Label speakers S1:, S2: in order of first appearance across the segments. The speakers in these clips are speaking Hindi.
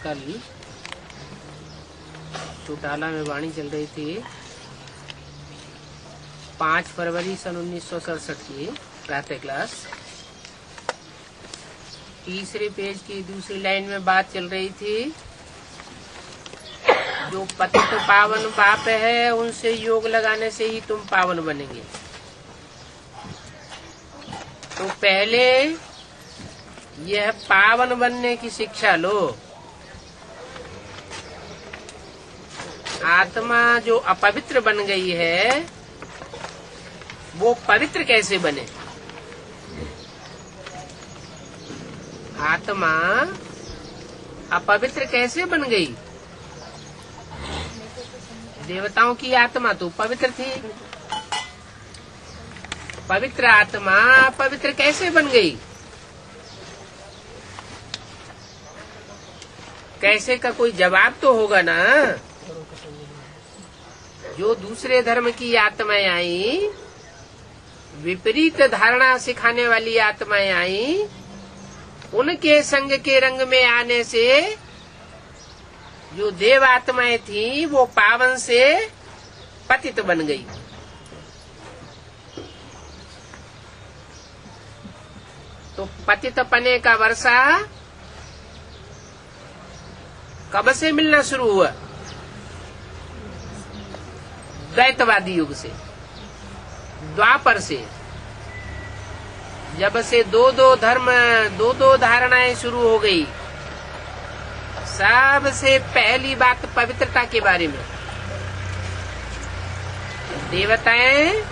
S1: कल चौटाला में वाणी चल रही थी 5 फरवरी सन 1967 की प्रातः क्लास। तीसरे पेज की दूसरी लाइन में बात चल रही थी, जो पतित तो पावन पाप है उनसे योग लगाने से ही तुम पावन बनेंगे। तो पहले यह पावन बनने की शिक्षा लो। आत्मा जो अपवित्र बन गई है वो पवित्र कैसे बने? आत्मा अपवित्र कैसे बन गई? देवताओं की आत्मा तो पवित्र थी। पवित्र आत्मा पवित्र कैसे बन गई? कैसे का कोई जवाब तो होगा ना। जो दूसरे धर्म की आत्माएं आई, विपरीत धारणा सिखाने वाली आत्माएं आई, उनके संग के रंग में आने से जो देव आत्माएं थी वो पावन से पतित बन गई। तो पतित पने का वर्षा कब से मिलना शुरू हुआ? द्वैतवादी युग से, द्वापर से, जब से दो धर्म, दो धारणाएं शुरू हो गई। सबसे पहली बात पवित्रता के बारे में। देवताएं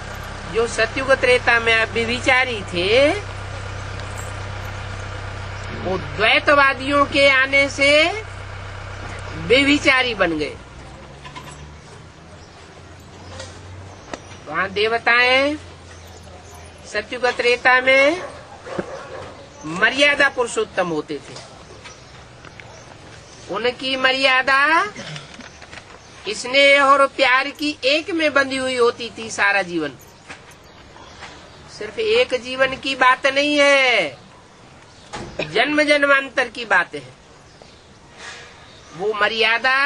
S1: जो सतयुग त्रेता में व्यभिचारी थे, वो द्वैतवादियों के आने से व्यभिचारी बन गए। वहाँ देवताएं सतयुग त्रेता में मर्यादा पुरुषोत्तम होते थे। उनकी मर्यादा स्नेह और प्यार की एक में बंधी हुई होती थी सारा जीवन। सिर्फ एक जीवन की बात नहीं है, जन्म जन्मांतर की बात है। वो मर्यादा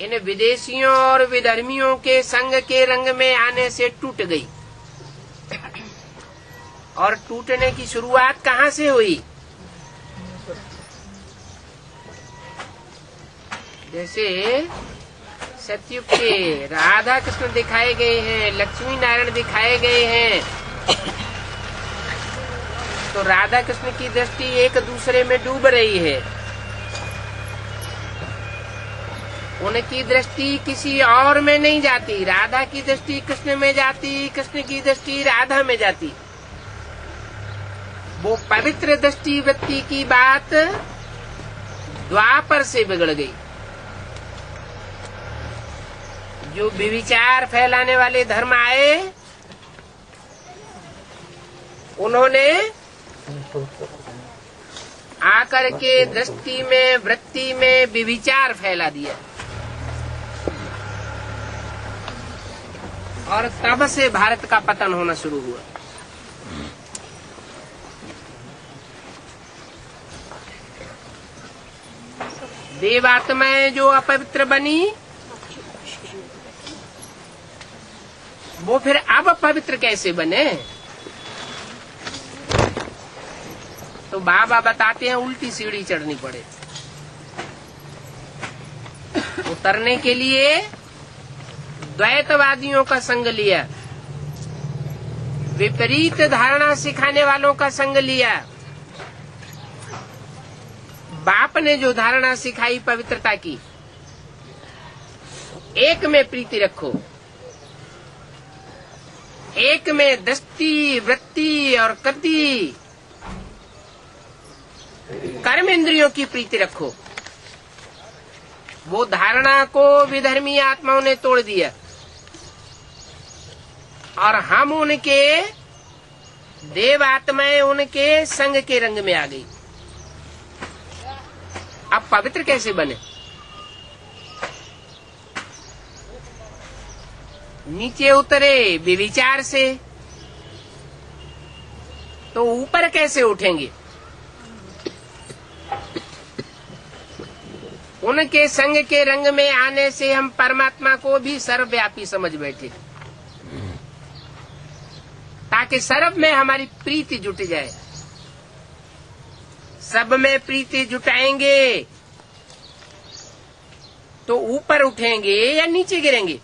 S1: इन विदेशियों और विधर्मियों के संग के रंग में आने से टूट गई। और टूटने की शुरुआत कहाँ से हुई? जैसे सतयुग के राधा कृष्ण दिखाए गए हैं, लक्ष्मी नारायण दिखाए गए हैं, तो राधा कृष्ण की दृष्टि एक दूसरे में डूब रही है। उनकी दृष्टि किसी और में नहीं जाती। राधा की दृष्टि कृष्ण में जाती, कृष्ण की दृष्टि राधा में जाती। वो पवित्र दृष्टि वृत्ति की बात द्वापर से बिगड़ गई। जो विचार फैलाने वाले धर्म आए, उन्होंने आकर के दृष्टि में, वृत्ति में विचार फैला दिया। और तब से भारत का पतन होना शुरू हुआ। देवात्माएं जो अपवित्र बनी, वो फिर अब पवित्र कैसे बने? तो बाबा बताते हैं उल्टी सीढ़ी चढ़नी पड़े। उतरने के लिए द्वैतवादियों का संग लिया, विपरीत धारणा सिखाने वालों का संग लिया। बाप ने जो धारणा सिखाई पवित्रता की, एक में प्रीति रखो, एक में दृष्टि, वृत्ति और कृति, कर्म इंद्रियों की प्रीति रखो। वो धारणा को विधर्मी आत्माओं ने तोड़ दिया और हम उनके देव आत्माएं उनके संग के रंग में आ गई। अब पवित्र कैसे बने? नीचे उतरे विचार से, तो ऊपर कैसे उठेंगे? उनके संग के रंग में आने से हम परमात्मा को भी सर्वव्यापी समझ बैठे, ताकि सर्व में हमारी प्रीति जुट जाए। सब में प्रीति जुटाएंगे तो ऊपर उठेंगे या नीचे गिरेंगे।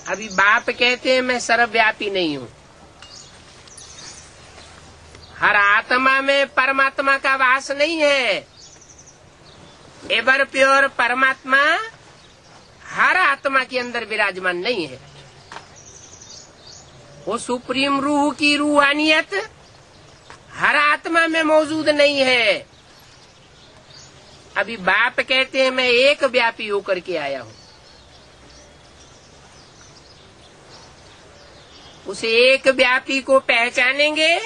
S1: अभी बाप कहते हैं मैं सर्वव्यापी नहीं हूँ। हर आत्मा में परमात्मा का वास नहीं है। एवर प्योर परमात्मा हर आत्मा के अंदर विराजमान नहीं है। वो सुप्रीम रूह की रूहानियत हर आत्मा में मौजूद नहीं है। अभी बाप कहते हैं मैं एक व्यापी होकर के आया हूँ। उस एक व्यापी को पहचानेंगे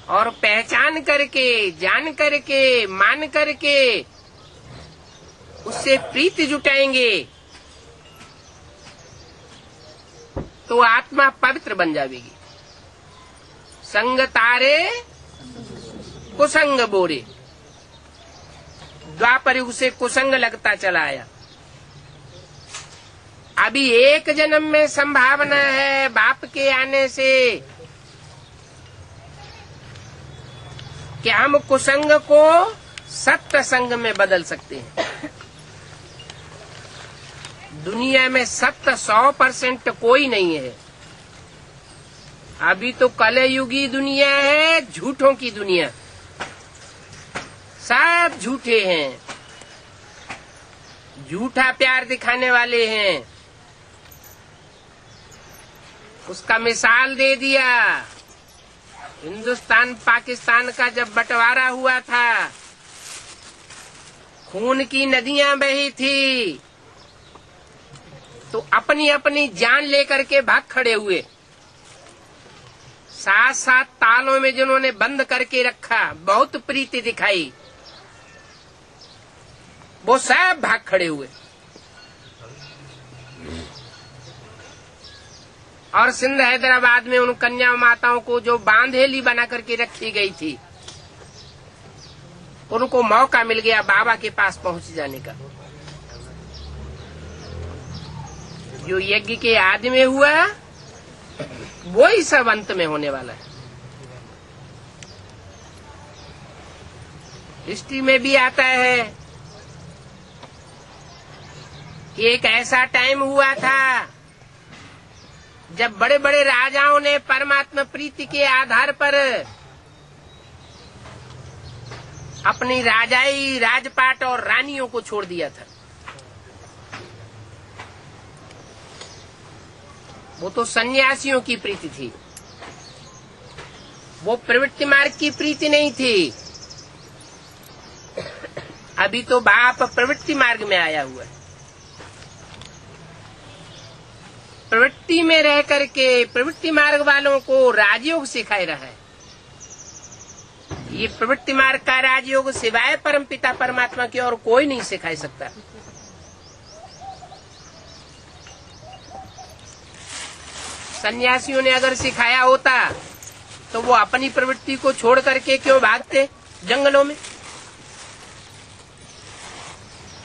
S1: और पहचान करके, जान करके, मान करके उससे प्रीति जुटाएंगे तो आत्मा पवित्र बन जाएगी। संग तारे कुसंग बोरे, द्वापर युग से कुसंग लगता चला आया। अभी एक जन्म में संभावना है बाप के आने से कि हम कुसंग को सत्य संग में बदल सकते हैं। दुनिया में सत्य 100% कोई नहीं है। अभी तो कलयुगी दुनिया है, झूठों की दुनिया। सब झूठे हैं, झूठा प्यार दिखाने वाले हैं। उसका मिसाल दे दिया। हिंदुस्तान पाकिस्तान का जब बंटवारा हुआ था, खून की नदियां बही थी, तो अपनी अपनी जान लेकर के भाग खड़े हुए। 7-7 तालों में जिन्होंने बंद करके रखा, बहुत प्रीति दिखाई, वो सब भाग खड़े हुए। और सिंध हैदराबाद में उन कन्या माताओं को जो बांधेली बना करके रखी गई थी, उनको मौका मिल गया बाबा के पास पहुंच जाने का। जो यज्ञ के आदि में हुआ वो ही सब अंत में होने वाला है। हिस्ट्री में भी आता है कि एक ऐसा टाइम हुआ था जब बड़े बड़े राजाओं ने परमात्मा प्रीति के आधार पर अपनी राजाई, राजपाट और रानियों को छोड़ दिया था। वो तो सन्यासियों की प्रीति थी, वो प्रवृत्ति मार्ग की प्रीति नहीं थी। अभी तो बाप प्रवृत्ति मार्ग में आया हुआ है। प्रवृत्ति में रह करके प्रवृत्ति मार्ग वालों को राजयोग सिखाई रहा है। ये प्रवृत्ति मार्ग का राजयोग सिवाय परमपिता परमात्मा की और कोई नहीं सिखा सकता। सन्यासियों ने अगर सिखाया होता तो वो अपनी प्रवृत्ति को छोड़ करके क्यों भागते जंगलों में।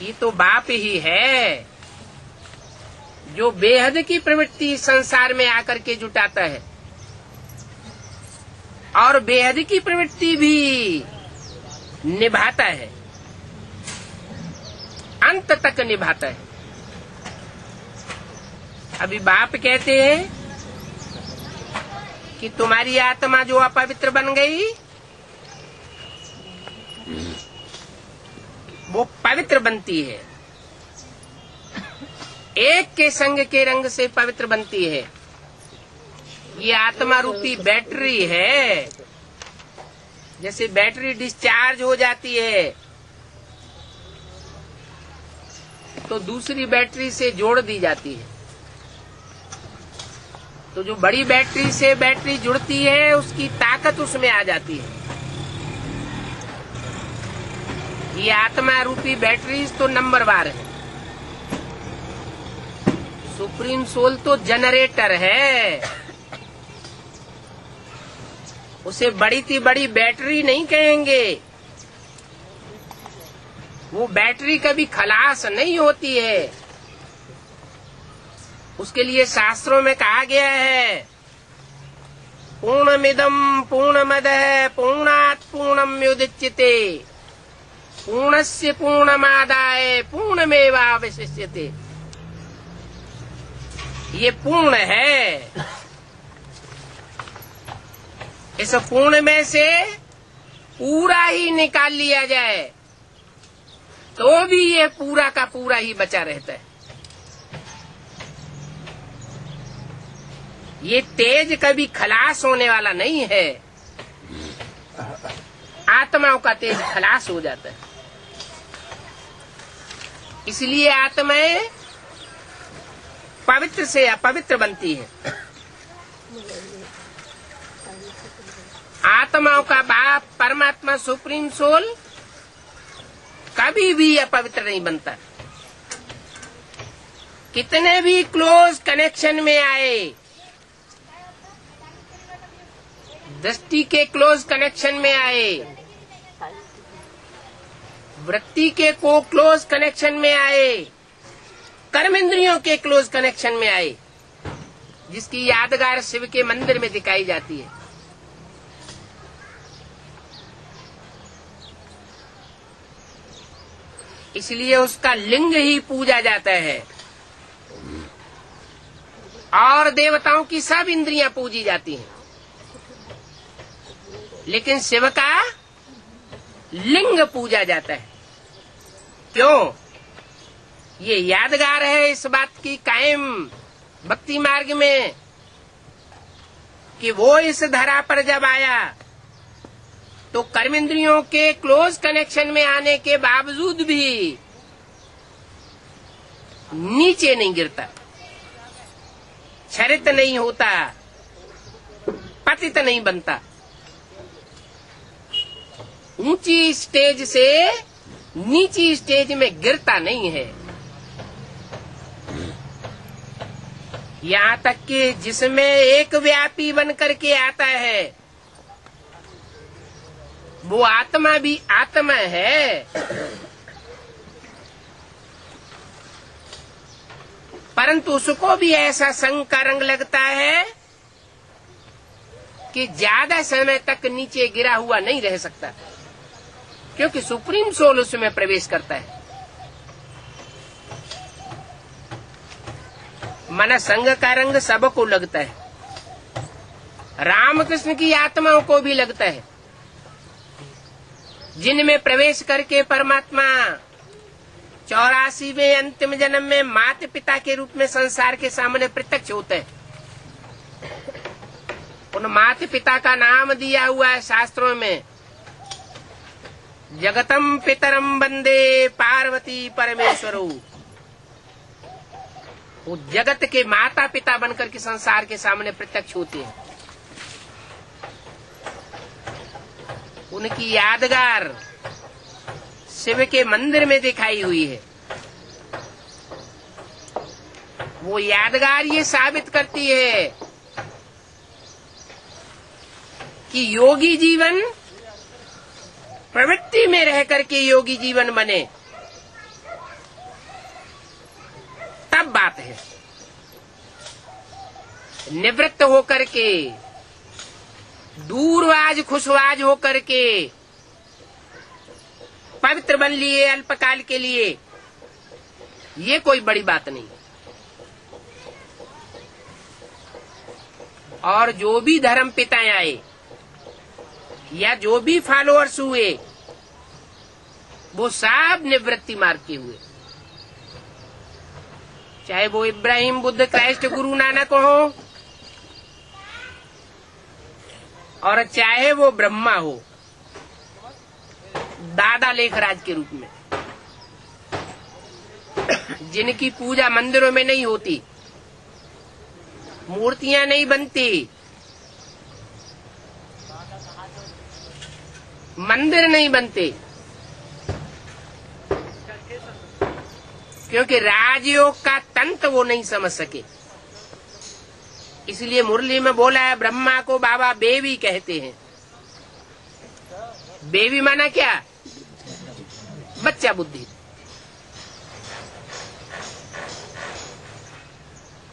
S1: ये तो बाप ही है जो बेहद की प्रवृत्ति संसार में आकर के जुटाता है और बेहद की प्रवृत्ति भी निभाता है, अंत तक निभाता है। अभी बाप कहते हैं कि तुम्हारी आत्मा जो अपवित्र बन गई वो पवित्र बनती है। एक के संग के रंग से पवित्र बनती है। ये आत्मा रूपी बैटरी है। जैसे बैटरी डिस्चार्ज हो जाती है तो दूसरी बैटरी से जोड़ दी जाती है। तो जो बड़ी बैटरी से बैटरी जुड़ती है उसकी ताकत उसमें आ जाती है। ये आत्मा रूपी बैटरीज तो नंबरवार है। सुप्रीम सोल तो जनरेटर है। उसे बड़ी सी बड़ी बैटरी नहीं कहेंगे। वो बैटरी कभी खलास नहीं होती है। उसके लिए शास्त्रों में कहा गया है, पूर्णमिदं पूर्णमदः पूर्णात् पूर्णमुदच्यते पूर्णस्य पूर्णमादाय पूर्णमेवावशिष्यते। ये पूर्ण है। इस पूर्ण में से पूरा ही निकाल लिया जाए तो भी ये पूरा का पूरा ही बचा रहता है। ये तेज कभी खलास होने वाला नहीं है। आत्माओं का तेज खलास हो जाता है। इसलिए आत्माएं पवित्र से अपवित्र बनती है। आत्माओं का बाप परमात्मा सुप्रीम सोल कभी भी अपवित्र नहीं बनता। कितने भी क्लोज कनेक्शन में आए, दृष्टि के क्लोज कनेक्शन में आए, वृत्ति के को क्लोज कनेक्शन में आए, कर्मेंद्रियों के क्लोज कनेक्शन में आए, जिसकी यादगार शिव के मंदिर में दिखाई जाती है। इसलिए उसका लिंग ही पूजा जाता है और देवताओं की सब इंद्रियां पूजी जाती हैं, लेकिन शिव का लिंग पूजा जाता है। क्यों? ये यादगार है इस बात की कायम भक्ति मार्ग में कि वो इस धरा पर जब आया तो कर्मेंद्रियों के क्लोज कनेक्शन में आने के बावजूद भी नीचे नहीं गिरता, क्षरित नहीं होता, पतित नहीं बनता। ऊंची स्टेज से नीची स्टेज में गिरता नहीं है। यहाँ तक कि जिसमें एक व्यापी बन करके आता है वो आत्मा भी आत्मा है, परंतु उसको भी ऐसा संग का रंग लगता है कि ज्यादा समय तक नीचे गिरा हुआ नहीं रह सकता, क्योंकि सुप्रीम सोल उसमें प्रवेश करता है। मन संग का रंग सबको लगता है, रामकृष्ण की आत्माओं को भी लगता है, जिनमें प्रवेश करके परमात्मा 84वें अंतिम जन्म में माता पिता के रूप में संसार के सामने प्रत्यक्ष होते हैं। उन माता पिता का नाम दिया हुआ है शास्त्रों में, जगतम पितरम वंदे पार्वती परमेश्वरो। वो जगत के माता पिता बनकर के संसार के सामने प्रत्यक्ष होते हैं। उनकी यादगार शिव के मंदिर में दिखाई हुई है। वो यादगार ये साबित करती है कि योगी जीवन प्रवृत्ति में रह करके योगी जीवन बने, तब बात है। निवृत्त होकर के दूरवाज खुशवाज होकर के पवित्र बन लिए अल्पकाल के लिए, ये कोई बड़ी बात नहीं। और जो भी धर्म पिताएं आए या जो भी फॉलोअर्स हुए वो सब निवृत्ति मार्ग के हुए, चाहे वो इब्राहिम बुद्ध क्राइस्ट गुरु नानक हो और चाहे वो ब्रह्मा हो दादा लेखराज के रूप में, जिनकी पूजा मंदिरों में नहीं होती, मूर्तियां नहीं बनती, मंदिर नहीं बनते, क्योंकि राजयोग का तंत्र वो नहीं समझ सके। इसलिए मुरली में बोला है ब्रह्मा को बाबा बेबी कहते हैं, बेबी माना क्या? बच्चा बुद्धि।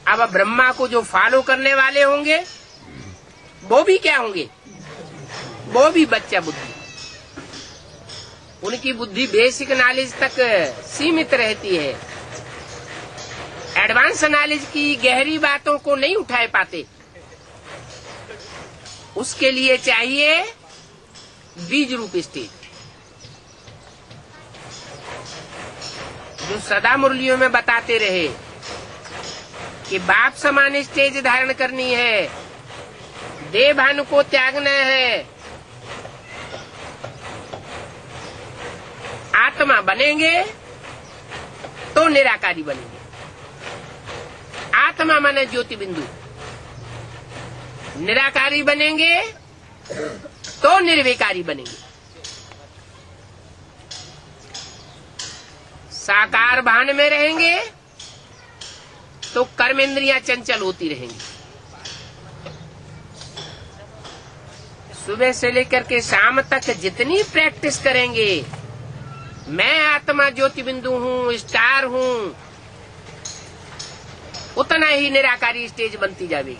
S1: अब ब्रह्मा को जो फॉलो करने वाले होंगे वो भी क्या होंगे? वो भी बच्चा बुद्धि। उनकी बुद्धि बेसिक नॉलेज तक सीमित रहती है, एडवांस नॉलेज की गहरी बातों को नहीं उठा पाते। उसके लिए चाहिए बीज रूप स्टेज, जो सदा मुरलियों में बताते रहे कि बाप समान स्टेज धारण करनी है, देह भान को त्यागना है, आत्मा बनेंगे तो निराकारी बनेंगे। आत्मा माने ज्योति बिंदु, निराकारी बनेंगे तो निर्विकारी बनेंगे। साकार भान में रहेंगे तो कर्मेंद्रियां चंचल होती रहेंगी। सुबह से लेकर के शाम तक जितनी प्रैक्टिस करेंगे, मैं आत्मा ज्योति बिंदु हूँ, स्टार हूँ, उतना ही निराकारी स्टेज बनती जाएगी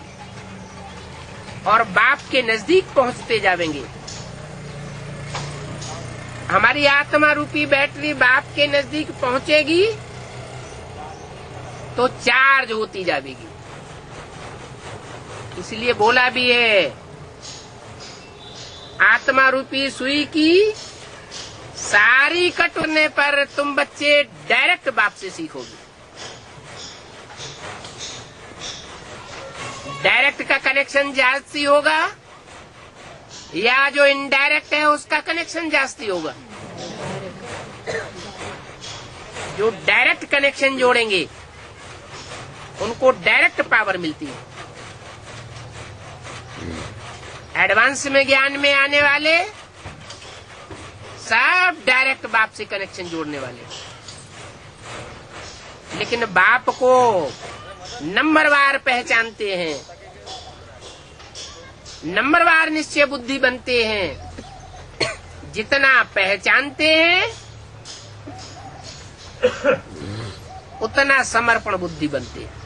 S1: और बाप के नजदीक पहुंचते जाएंगे। हमारी आत्मा रूपी बैटरी बाप के नजदीक पहुंचेगी तो चार्ज होती जाएगी। इसलिए बोला भी है, आत्मा रूपी सुई की सारी कटने पर तुम बच्चे डायरेक्ट बाप से सीखोगे। डायरेक्ट का कनेक्शन जास्ती होगा या जो इनडायरेक्ट है उसका कनेक्शन जास्ती होगा? जो डायरेक्ट कनेक्शन जोड़ेंगे उनको डायरेक्ट पावर मिलती है। एडवांस में ज्ञान में आने वाले सब डायरेक्ट बाप से कनेक्शन जोड़ने वाले, लेकिन बाप को नंबरवार पहचानते हैं, नंबरवार निश्चय बुद्धि बनते हैं। जितना पहचानते हैं उतना समर्पण बुद्धि बनते हैं।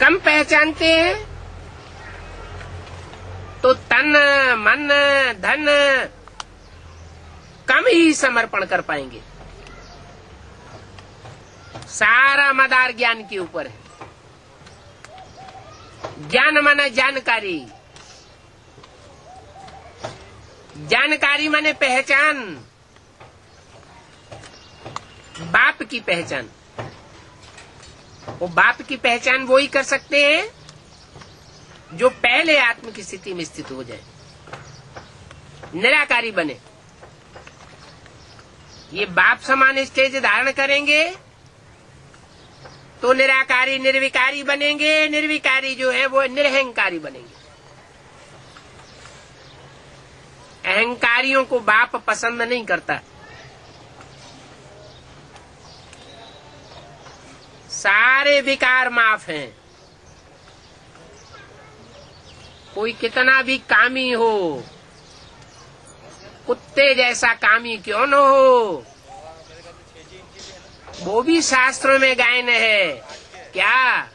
S1: कम पहचानते हैं तो तन मन धन कम ही समर्पण कर पाएंगे। सारा मदार ज्ञान के ऊपर है। ज्ञान माना जानकारी, जानकारी माने पहचान, बाप की पहचान। वो बाप की पहचान वो ही कर सकते हैं जो पहले आत्म की स्थिति में स्थित हो जाए, निराकारी बने। ये बाप समान स्टेज धारण करेंगे तो निराकारी निर्विकारी बनेंगे, निर्विकारी जो है वो निरहंकारी बनेंगे। अहंकारियों को बाप पसंद नहीं करता। सारे विकार माफ हैं। कोई कितना भी कामी हो, कुत्ते जैसा कामी क्यों न हो, वो भी शास्त्रों में गायन है। क्या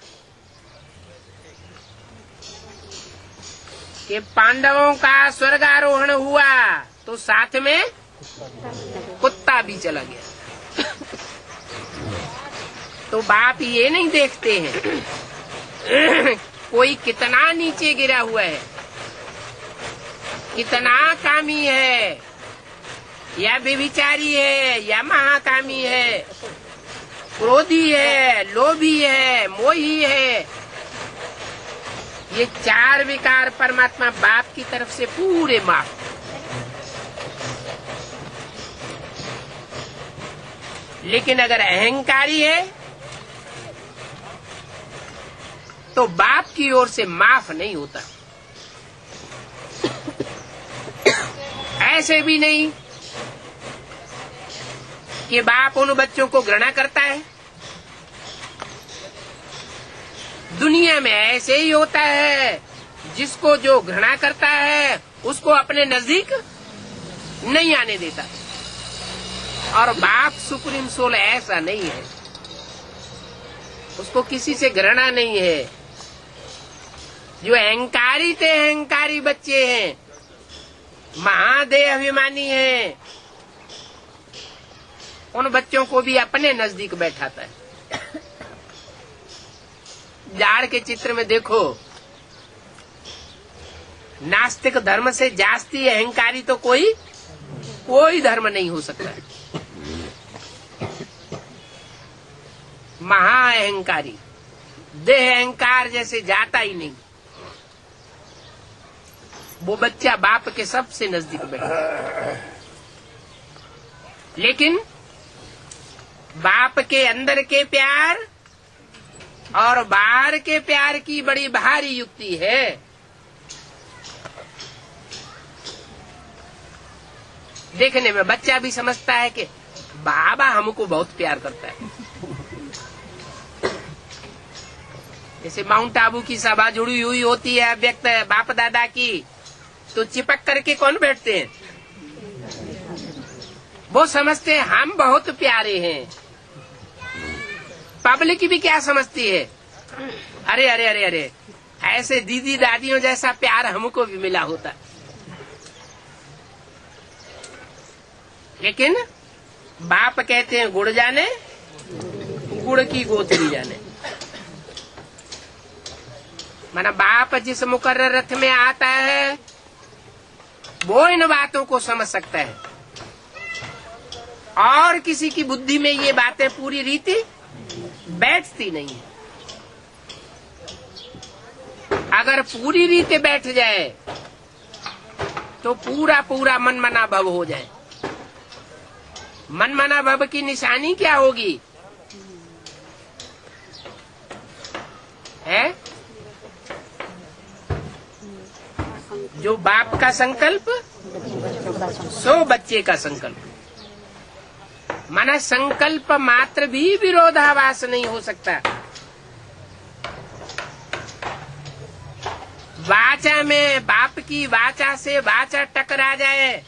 S1: कि पांडवों का स्वर्गारोहण हुआ तो साथ में कुत्ता भी चला गया। तो बाप ये नहीं देखते हैं कोई कितना नीचे गिरा हुआ है, कितना कामी है, या व्यभिचारी है, या महाकामी है, क्रोधी है, लोभी है, मोही है। ये चार विकार परमात्मा बाप की तरफ से पूरे माफ। लेकिन अगर अहंकारी है तो बाप की ओर से माफ नहीं होता। ऐसे भी नहीं कि बाप उन बच्चों को घृणा करता है। दुनिया में ऐसे ही होता है जिसको जो घृणा करता है उसको अपने नजदीक नहीं आने देता। और बाप सुप्रीम सोल ऐसा नहीं है, उसको किसी से घृणा नहीं है। जो अहंकारी थे अहंकारी बच्चे हैं, महादेह अभिमानी हैं, उन बच्चों को भी अपने नजदीक बैठाता है। जाड़ के चित्र में देखो, नास्तिक धर्म से जास्ती अहंकारी तो कोई धर्म नहीं हो सकता है। महा अहंकारी, देह अहंकार जैसे जाता ही नहीं। वो बच्चा बाप के सबसे नजदीक बैठा, लेकिन बाप के अंदर के प्यार और बाहर के प्यार की बड़ी भारी युक्ति है। देखने में बच्चा भी समझता है कि बाबा हमको बहुत प्यार करता है। जैसे माउंट आबू की सभा जुड़ी हुई होती है व्यक्त बाप दादा की, तो चिपक करके कौन बैठते हैं? वो समझते हैं हम बहुत प्यारे हैं। पब्लिक भी क्या समझती है? अरे अरे अरे अरे, ऐसे दीदी दादियों जैसा प्यार हमको भी मिला होता। लेकिन बाप कहते हैं गुड़ जाने गुड़ की गोथरी जाने। माना बाप जिस मुकर्रर रथ में आता है वो इन बातों को समझ सकता है, और किसी की बुद्धि में ये बातें पूरी रीति बैठती नहीं है। अगर पूरी रीति बैठ जाए तो पूरा पूरा मनमना भव हो जाए। मनमना भव की निशानी क्या होगी? है जो बाप का संकल्प सो बच्चे का संकल्प। माना संकल्प मात्र भी विरोधाभास नहीं हो सकता। वाचा में बाप की वाचा से वाचा टकरा जाए,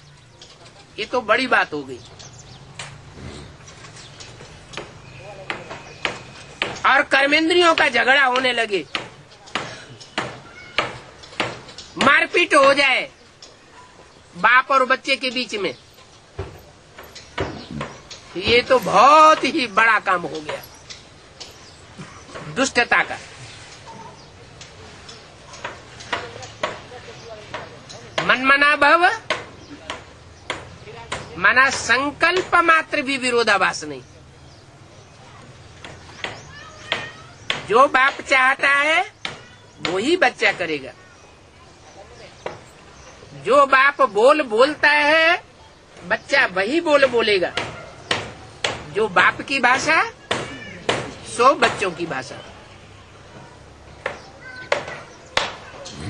S1: ये तो बड़ी बात हो गई। और कर्मेंद्रियों का झगड़ा होने लगे, मारपीट हो जाए बाप और बच्चे के बीच में, ये तो बहुत ही बड़ा काम हो गया दुष्टता का। मनमना भव माना संकल्प मात्र भी विरोधाभास नहीं। जो बाप चाहता है वो ही बच्चा करेगा। जो बाप बोलता है बच्चा वही बोलेगा। जो बाप की भाषा सो बच्चों की भाषा।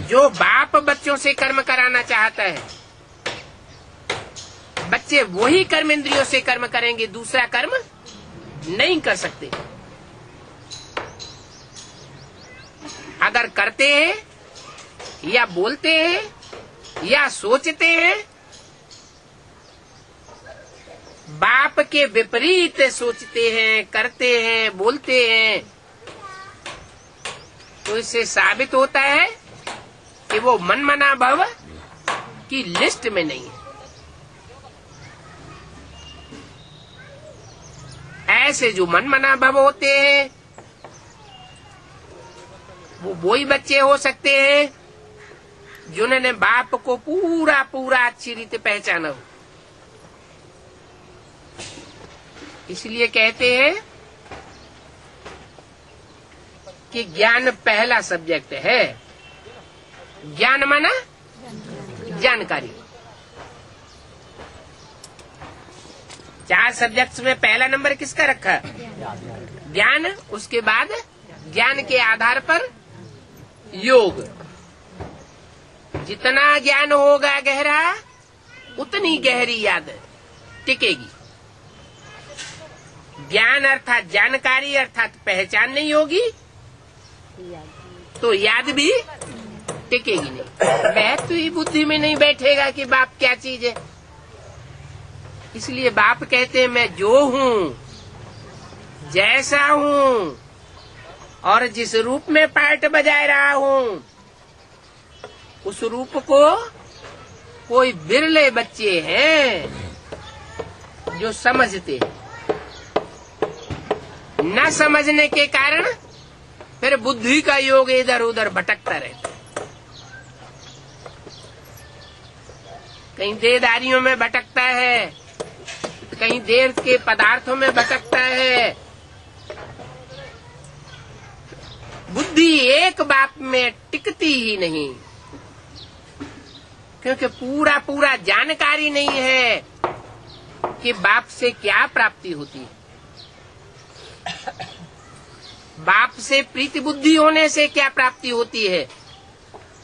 S1: जो बाप बच्चों से कर्म कराना चाहता है बच्चे वही कर्मेंद्रियों से कर्म करेंगे, दूसरा कर्म नहीं कर सकते। अगर करते हैं या बोलते हैं या सोचते हैं बाप के विपरीत सोचते हैं, करते हैं, बोलते हैं, तो इससे साबित होता है कि वो मनमना भव की लिस्ट में नहीं है। ऐसे जो मनमना भव होते हैं वो वही बच्चे हो सकते हैं जिन्होंने बाप को पूरा पूरा अच्छी रीति पहचाना हो। इसलिए कहते हैं कि ज्ञान पहला सब्जेक्ट है। ज्ञान माना जानकारी। 4 सब्जेक्ट्स में पहला नंबर किसका रखा? ज्ञान। उसके बाद ज्ञान के आधार पर योग। जितना ज्ञान होगा गहरा उतनी गहरी याद टिकेगी। ज्ञान अर्थात जानकारी अर्थात पहचान नहीं होगी तो याद भी टिकेगी नहीं। महत्व ही बुद्धि में नहीं बैठेगा कि बाप क्या चीज है। इसलिए बाप कहते हैं मैं जो हूँ, जैसा हूँ और जिस रूप में पार्ट बजा रहा हूँ, उस रूप को कोई बिरले बच्चे हैं जो समझते हैं। न समझने के कारण फिर बुद्धि का योग इधर उधर भटकता रहता है। कहीं देहधारियों में भटकता है, कहीं देह के पदार्थों में भटकता है। बुद्धि एक बात में टिकती ही नहीं, क्योंकि पूरा पूरा जानकारी नहीं है कि बाप से क्या प्राप्ति होती है। बाप से प्रीति बुद्धि होने से क्या प्राप्ति होती है,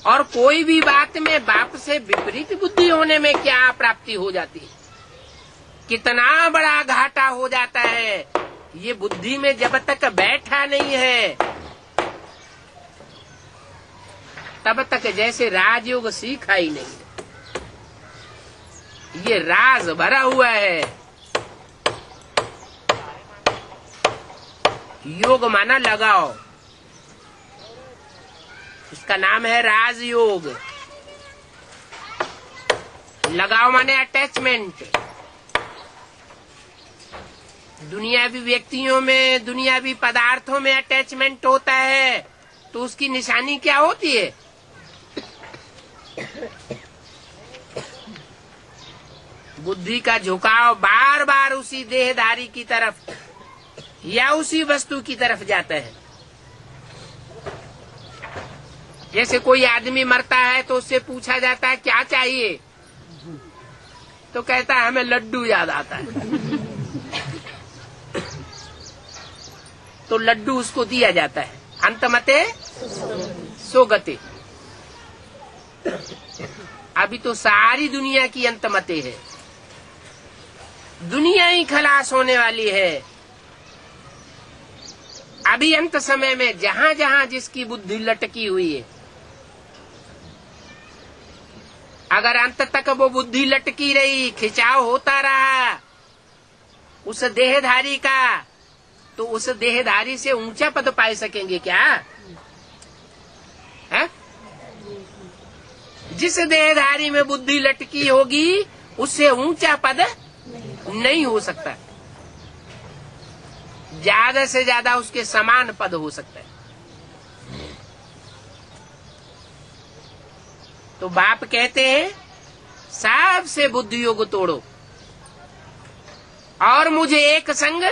S1: और कोई भी बात में बाप से विपरीत बुद्धि होने में क्या प्राप्ति हो जाती है। कितना बड़ा घाटा हो जाता है, ये बुद्धि में जब तक बैठा नहीं है तब तक जैसे राजयोग सीखा ही नहीं। ये राज भरा हुआ है। योग माना लगाओ, इसका नाम है राजयोग। लगाओ माने अटैचमेंट। दुनियावी व्यक्तियों में, दुनियावी पदार्थों में अटैचमेंट होता है तो उसकी निशानी क्या होती है? बुद्धि का झुकाव बार बार उसी देहधारी की तरफ या उसी वस्तु की तरफ जाता है। जैसे कोई आदमी मरता है तो उससे पूछा जाता है क्या चाहिए, तो कहता है हमें लड्डू याद आता है, तो लड्डू उसको दिया जाता है। अंतमते सोगते। अभी तो सारी दुनिया की अंतमते है, दुनिया ही खलास होने वाली है। अभी अंत समय में जहाँ जहाँ जिसकी बुद्धि लटकी हुई है, अगर अंत तक वो बुद्धि लटकी रही, खिंचाव होता रहा उस देहधारी का, तो उस देहधारी से ऊंचा पद पा सकेंगे क्या? है? जिस देहधारी में बुद्धि लटकी होगी उससे ऊंचा पद नहीं हो सकता। ज्यादा से ज्यादा उसके समान पद हो सकता है। तो बाप कहते हैं सबसे बुद्धि योग तोड़ो और मुझे एक संग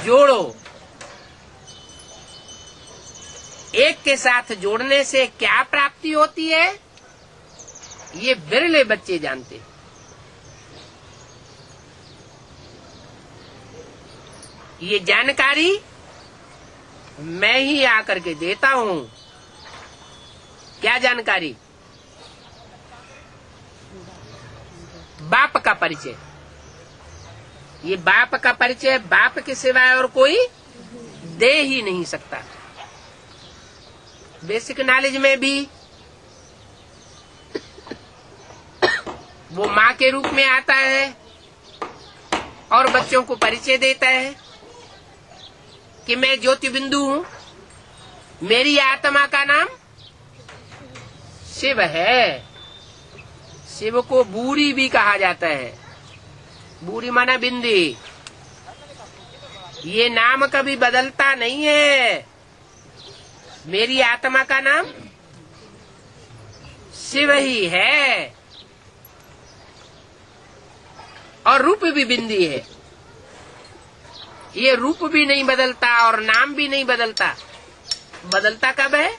S1: जोड़ो। एक के साथ जोड़ने से क्या प्राप्ति होती है, ये बिरले बच्चे जानते हैं। ये जानकारी मैं ही आकर के देता हूँ। क्या जानकारी? बाप का परिचय। ये बाप का परिचय बाप के सिवाय और कोई दे ही नहीं सकता। बेसिक नॉलेज में भी वो माँ के रूप में आता है और बच्चों को परिचय देता है कि मैं ज्योति बिंदु हूँ, मेरी आत्मा का नाम शिव है। शिव को बूढ़ी भी कहा जाता है। बूढ़ी माना बिंदी। ये नाम कभी बदलता नहीं है। मेरी आत्मा का नाम शिव ही है और रूप भी बिंदी है। ये रूप भी नहीं बदलता और नाम भी नहीं बदलता। बदलता कब है?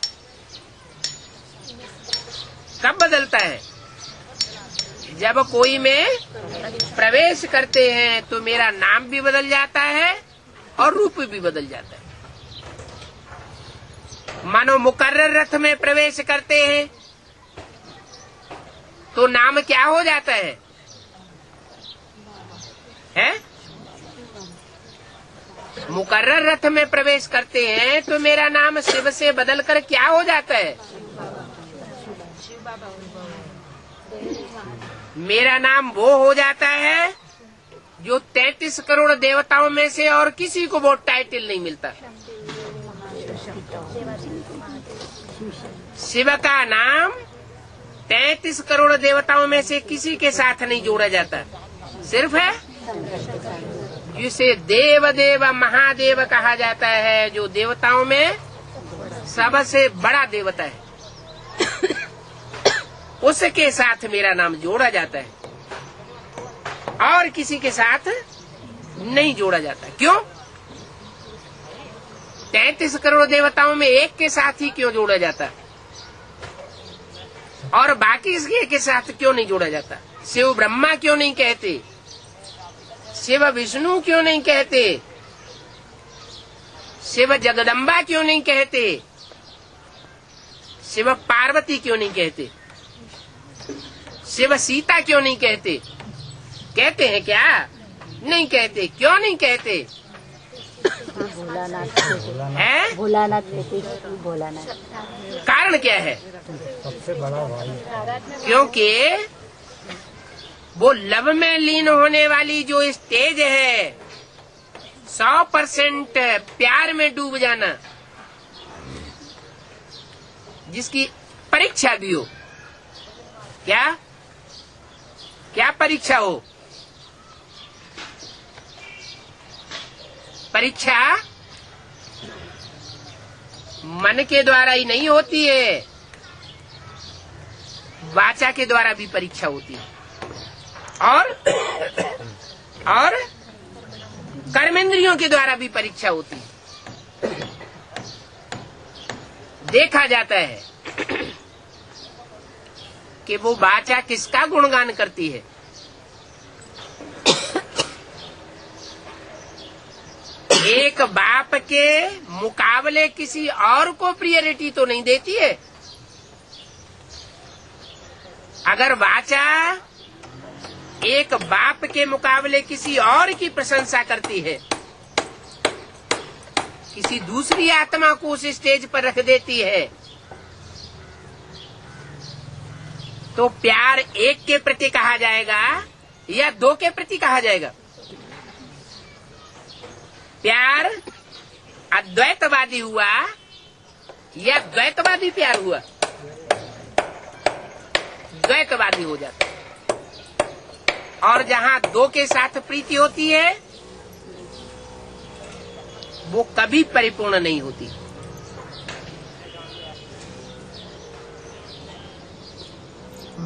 S1: कब बदलता है? जब कोई में प्रवेश करते हैं तो मेरा नाम भी बदल जाता है और रूप भी बदल जाता है। मानो मुकर्रर रथ में प्रवेश करते हैं तो नाम क्या हो जाता है? हैं? मुकर्रर रथ में प्रवेश करते हैं तो मेरा नाम शिव से बदलकर क्या हो जाता है? मेरा नाम वो हो जाता है जो 33 करोड़ देवताओं में से और किसी को वो टाइटल नहीं मिलता। शिव का नाम 33 करोड़ देवताओं में से किसी के साथ नहीं जोड़ा जाता, सिर्फ है जिसे देव देव महादेव कहा जाता है, जो देवताओं में सबसे बड़ा देवता है, उसके साथ मेरा नाम जोड़ा जाता है और किसी के साथ नहीं जोड़ा जाता। क्यों? 33 करोड़ देवताओं में एक के साथ ही क्यों जोड़ा जाता और बाकी इसके के साथ क्यों नहीं जोड़ा जाता? शिव ब्रह्मा क्यों नहीं कहते? शिव विष्णु क्यों नहीं कहते? शिव जगदम्बा क्यों नहीं कहते? शिव पार्वती क्यों नहीं कहते? शिव सीता क्यों नहीं कहते? कहते हैं क्या? नहीं कहते। क्यों नहीं कहते? है
S2: भोलानाथ
S1: कारण क्या है?
S3: सबसे बड़ा भाई।
S1: क्योंकि वो लव में लीन होने वाली जो स्टेज है, 100% प्यार में डूब जाना, जिसकी परीक्षा भी हो। क्या क्या परीक्षा हो? परीक्षा मन के द्वारा ही नहीं होती है, वाचा के द्वारा भी परीक्षा होती है और कर्मेंद्रियों के द्वारा भी परीक्षा होती है। देखा जाता है कि वो वाचा किसका गुणगान करती है। एक बाप के मुकाबले किसी और को प्रियोरिटी तो नहीं देती है। अगर वाचा एक बाप के मुकाबले किसी और की प्रशंसा करती है, किसी दूसरी आत्मा को उस स्टेज पर रख देती है, तो प्यार एक के प्रति कहा जाएगा या दो के प्रति कहा जाएगा? प्यार अद्वैतवादी हुआ या द्वैतवादी प्यार हुआ? द्वैतवादी हो जाता है। और जहाँ दो के साथ प्रीति होती है वो कभी परिपूर्ण नहीं होती।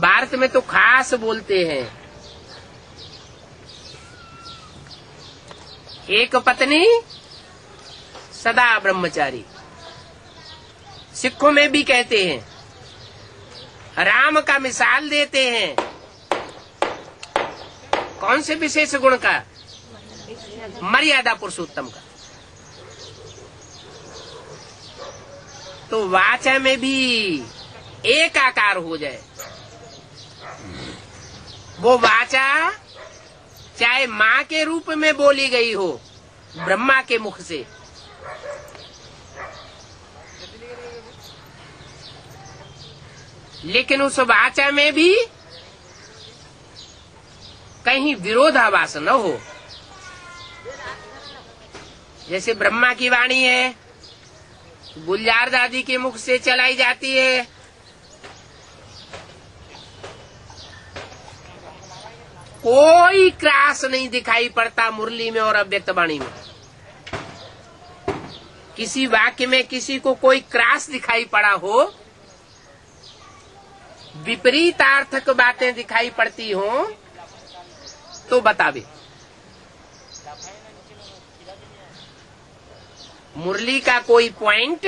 S1: भारत में तो खास बोलते हैं, एक पत्नी सदा ब्रह्मचारी। सिखों में भी कहते हैं, राम का मिसाल देते हैं। कौन से विशेष गुण का? मर्यादा पुरुषोत्तम का। तो वाचा में भी एक आकार हो जाए। वो वाचा चाहे माँ के रूप में बोली गई हो ब्रह्मा के मुख से, लेकिन उस वाचा में भी कहीं विरोधाभास न हो। जैसे ब्रह्मा की वाणी है, गुलजार दादी के मुख से चलाई जाती है, कोई क्रास नहीं दिखाई पड़ता मुरली में और अव्यक्त वाणी में। किसी वाक्य में किसी को कोई क्रास दिखाई पड़ा हो, विपरीतार्थक बातें दिखाई पड़ती हो, तो बतावे। मुरली का कोई पॉइंट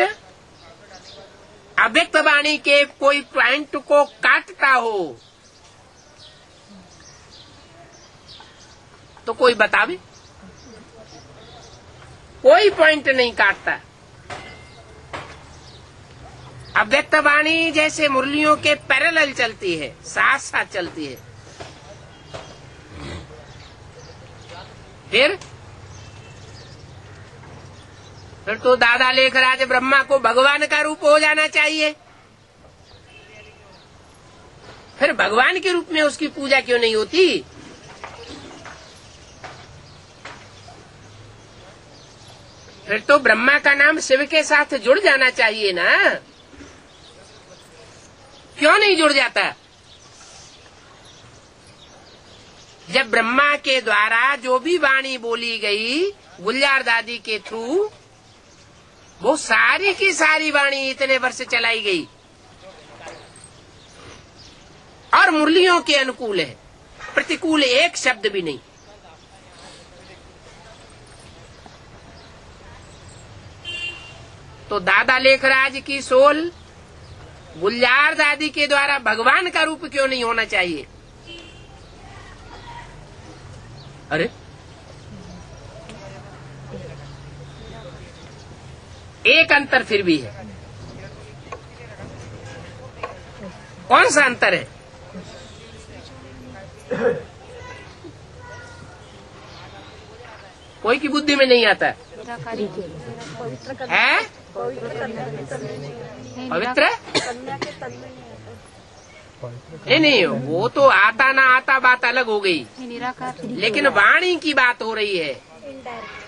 S1: अव्यक्त वाणी के कोई पॉइंट को काटता हो तो कोई बतावे। कोई पॉइंट नहीं काटता। अव्यक्त वाणी जैसे मुरलियों के पैरेलल चलती है, साथ साथ चलती है। फिर तो दादा लेखराज ब्रह्मा को भगवान का रूप हो जाना चाहिए। फिर भगवान के रूप में उसकी पूजा क्यों नहीं होती? फिर तो ब्रह्मा का नाम शिव के साथ जुड़ जाना चाहिए ना, क्यों नहीं जुड़ जाता? जब ब्रह्मा के द्वारा जो भी वाणी बोली गई गुलजार दादी के थ्रू, वो सारी की सारी वाणी इतने वर्ष चलाई गई और मुरलियों के अनुकूल है, प्रतिकूल एक शब्द भी नहीं। तो दादा लेखराज की सोल गुलजार दादी के द्वारा भगवान का रूप क्यों नहीं होना चाहिए? अरे एक अंतर फिर भी है। कौन सा अंतर है? कोई की बुद्धि में नहीं आता है? पवित्र नहीं, वो तो आता ना आता बात अलग हो गई, लेकिन वाणी की बात हो रही है।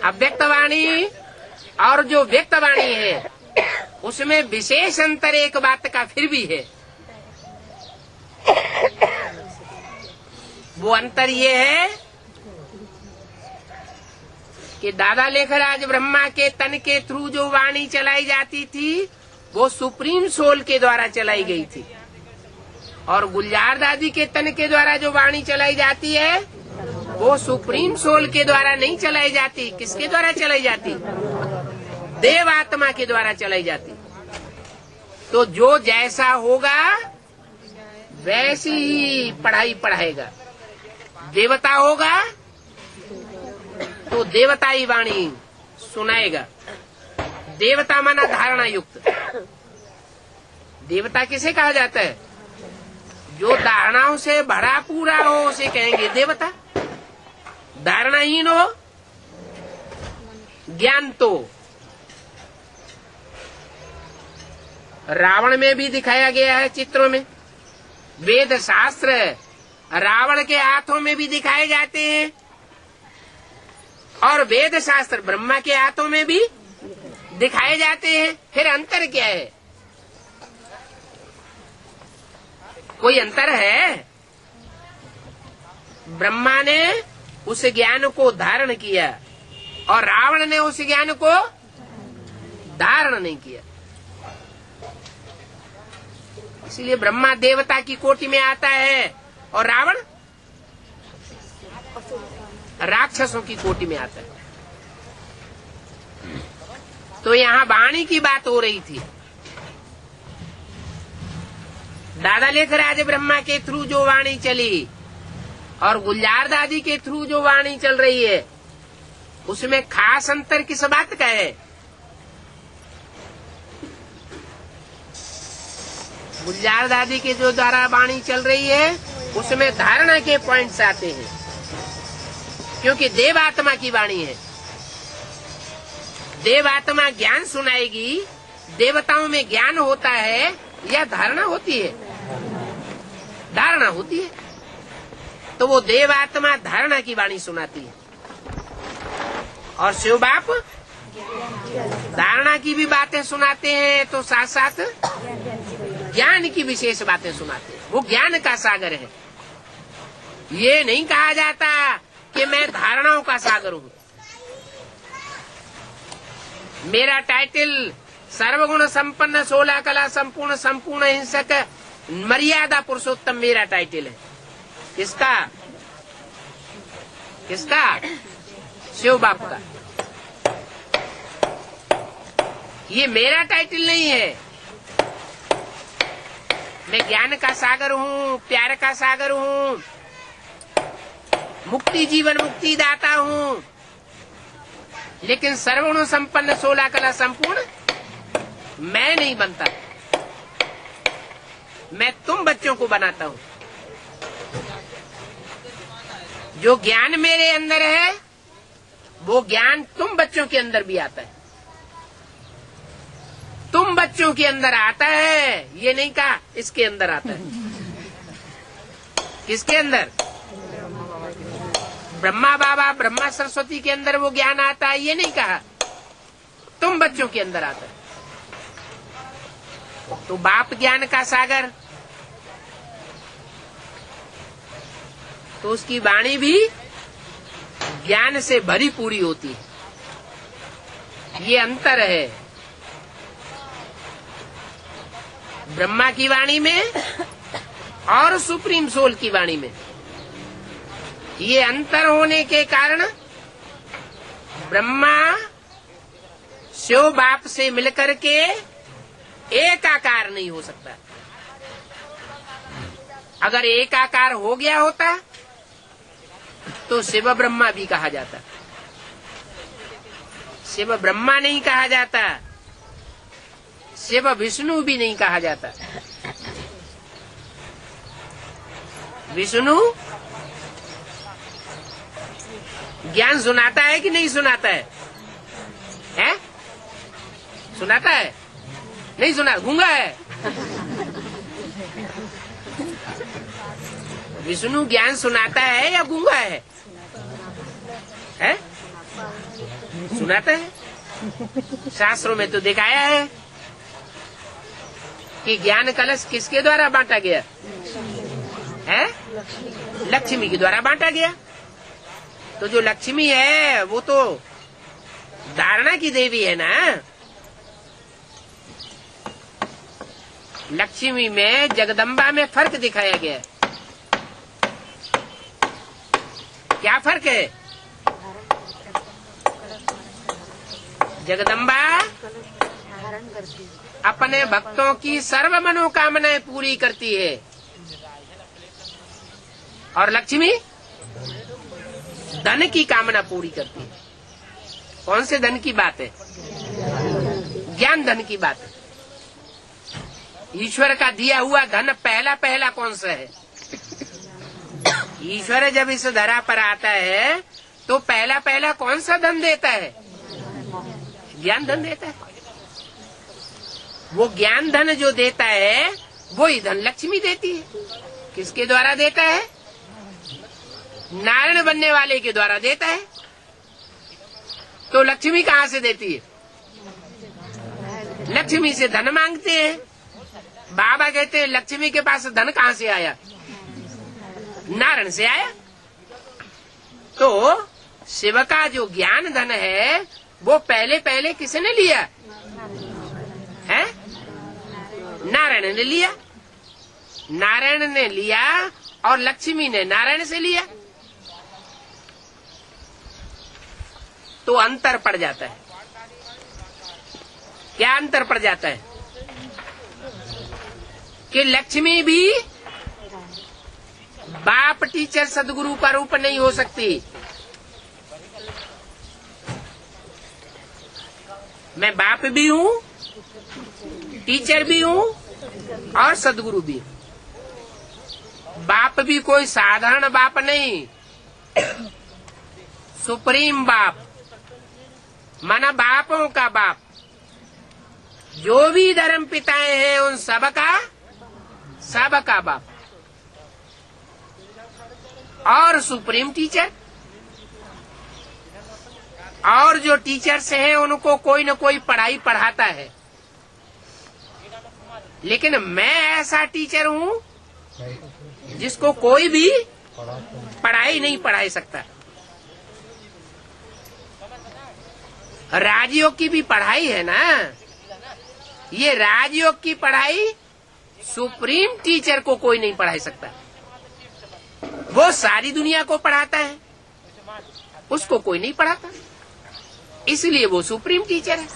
S1: अव्यक्त वाणी और जो व्यक्त वाणी है उसमें विशेष अंतर एक बात का फिर भी है। वो अंतर ये है कि दादा लेखराज ब्रह्मा के तन के थ्रू जो वाणी चलाई जाती थी वो सुप्रीम सोल के द्वारा चलाई गई थी, और गुलजार दादी के तन के द्वारा जो वाणी चलाई जाती है वो सुप्रीम सोल के द्वारा नहीं चलाई जाती। किसके द्वारा चलाई जाती? देव आत्मा के द्वारा चलाई जाती। तो जो जैसा होगा वैसी ही पढ़ाई पढ़ाएगा। देवता होगा तो देवताई वाणी सुनाएगा। देवता माना धारणा युक्त। देवता किसे कहा जाता है? जो धारणाओं से भरा पूरा हो उसे कहेंगे देवता। धारणाहीन हो, ज्ञान तो रावण में भी दिखाया गया है चित्रों में। वेद शास्त्र रावण के हाथों में भी दिखाए जाते हैं और वेद शास्त्र ब्रह्मा के हाथों में भी दिखाए जाते हैं। फिर अंतर क्या है? कोई अंतर है? ब्रह्मा ने उस ज्ञान को धारण किया और रावण ने उस ज्ञान को धारण नहीं किया। इसलिए ब्रह्मा देवता की कोटि में आता है और रावण राक्षसों की कोटि में आता है। तो यहाँ वाणी की बात हो रही थी। दादा लेखराज ब्रह्मा के थ्रू जो वाणी चली और गुलजार दादी के थ्रू जो वाणी चल रही है उसमें खास अंतर किस बात का है? गुलजार दादी के जो द्वारा वाणी चल रही है उसमें धारणा के पॉइंट्स आते हैं, क्योंकि देव आत्मा की वाणी है। देव आत्मा ज्ञान सुनाएगी। देवताओं में ज्ञान होता है या धारणा होती है? धारणा होती है। तो वो देव आत्मा धारणा की वाणी सुनाती है और शिव बाप धारणा की भी बातें सुनाते हैं, तो साथ साथ ज्ञान की विशेष बातें सुनाते हैं। वो ज्ञान का सागर है। ये नहीं कहा जाता कि मैं धारणाओं का सागर हूँ। मेरा टाइटल सर्वगुण संपन्न 16 कला संपूर्ण संपूर्ण हिंसक मर्यादा पुरुषोत्तम मेरा टाइटल है। किसका? किसका? शिव बाप का। ये मेरा टाइटल नहीं है। मैं ज्ञान का सागर हूँ, प्यार का सागर हूँ, मुक्ति जीवन मुक्ति दाता हूँ, लेकिन सर्वगुण संपन्न 16 कला संपूर्ण मैं नहीं बनता। मैं तुम बच्चों को बनाता हूँ। जो ज्ञान मेरे अंदर है वो ज्ञान तुम बच्चों के अंदर भी आता है। तुम बच्चों के अंदर आता है, ये नहीं कहा इसके अंदर आता है। किसके अंदर? ब्रह्मा बाबा ब्रह्मा सरस्वती के अंदर वो ज्ञान आता है, ये नहीं कहा। तुम बच्चों के अंदर आता है। तो बाप ज्ञान का सागर, तो उसकी वाणी भी ज्ञान से भरी पूरी होती है। ये अंतर है ब्रह्मा की वाणी में और सुप्रीम सोल की वाणी में। ये अंतर होने के कारण ब्रह्मा शिव बाप से मिलकर के एक आकार नहीं हो सकता। अगर एक आकार हो गया होता तो शिव ब्रह्मा भी कहा जाता। शिव ब्रह्मा नहीं कहा जाता, शिव विष्णु भी नहीं कहा जाता। विष्णु ज्ञान सुनाता है कि नहीं सुनाता है? हैं? सुनाता है? नहीं सुना, गूंगा है। विष्णु ज्ञान सुनाता है या गूंगा है? हैं? सुनाता है। शास्त्रों में तो दिखाया है कि ज्ञान कलश किसके द्वारा बांटा गया है? लक्ष्मी के द्वारा बांटा गया। तो जो लक्ष्मी है वो तो धारणा की देवी है ना। लक्ष्मी में जगदम्बा में फर्क दिखाया गया है। क्या फर्क है? जगदम्बा अपने भक्तों की सर्व मनोकामनाएं पूरी करती है और लक्ष्मी धन की कामना पूरी करती है। कौन से धन की बात है? ज्ञान धन की बात है। ईश्वर का दिया हुआ धन पहला पहला कौन सा है? ईश्वर जब इस धरा पर आता है तो पहला पहला कौन सा धन देता है? ज्ञान धन देता है। वो ज्ञान धन जो देता है वो ही धन लक्ष्मी देती है। किसके द्वारा देता है? नारायण बनने वाले के द्वारा देता है। तो लक्ष्मी कहाँ से देती है? लक्ष्मी से धन मांगते हैं। बाबा कहते हैं लक्ष्मी के पास धन कहाँ से आया? नारायण से आया। तो शिव का जो ज्ञान धन है वो पहले पहले किसने लिया है? नारायण ने लिया। नारायण ने लिया और लक्ष्मी ने नारायण से लिया। तो अंतर पड़ जाता है। क्या अंतर पड़ जाता है? कि लक्ष्मी भी बाप टीचर सदगुरु का रूप नहीं हो सकती। मैं बाप भी हूँ, टीचर भी हूँ और सदगुरु भी हूँ। बाप भी कोई साधारण बाप नहीं, सुप्रीम बाप, माना बापों का बाप। जो भी धर्म पिताएं हैं उन सबका बाप और सुप्रीम टीचर। और जो टीचर्स हैं उनको कोई न कोई पढ़ाई पढ़ाता है। लेकिन मैं ऐसा टीचर हूँ जिसको कोई भी पढ़ाई नहीं पढ़ाई सकता। राजयोग की भी पढ़ाई है ना। ये राजयोग की पढ़ाई सुप्रीम टीचर को कोई नहीं पढ़ाई सकता। वो सारी दुनिया को पढ़ाता है, उसको कोई नहीं पढ़ाता। इसलिए वो सुप्रीम टीचर है।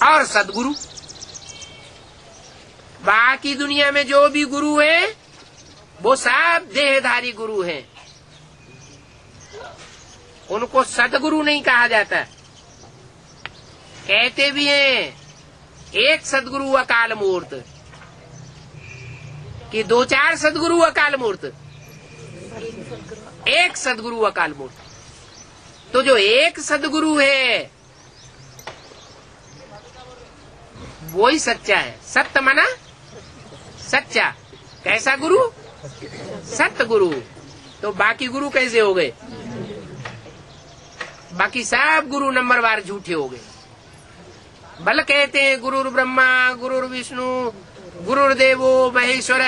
S1: और सदगुरु, बाकी दुनिया में जो भी गुरु हैं वो सब देहधारी गुरु हैं। उनको सदगुरु नहीं कहा जाता। कहते भी हैं एक सदगुरु अकाल मूर्त, कि दो चार सदगुरु अकाल मूर्त, एक सदगुरु अकाल मूर्त। तो जो एक सदगुरु है वो ही सच्चा है। सत्य माना सच्चा। कैसा गुरु? सतगुरु। तो बाकी गुरु कैसे हो गए? बाकी सब गुरु नंबरवार झूठे हो गए। भले कहते हैं गुरुर ब्रह्मा गुरुर विष्णु गुरुर्देवो महेश्वर।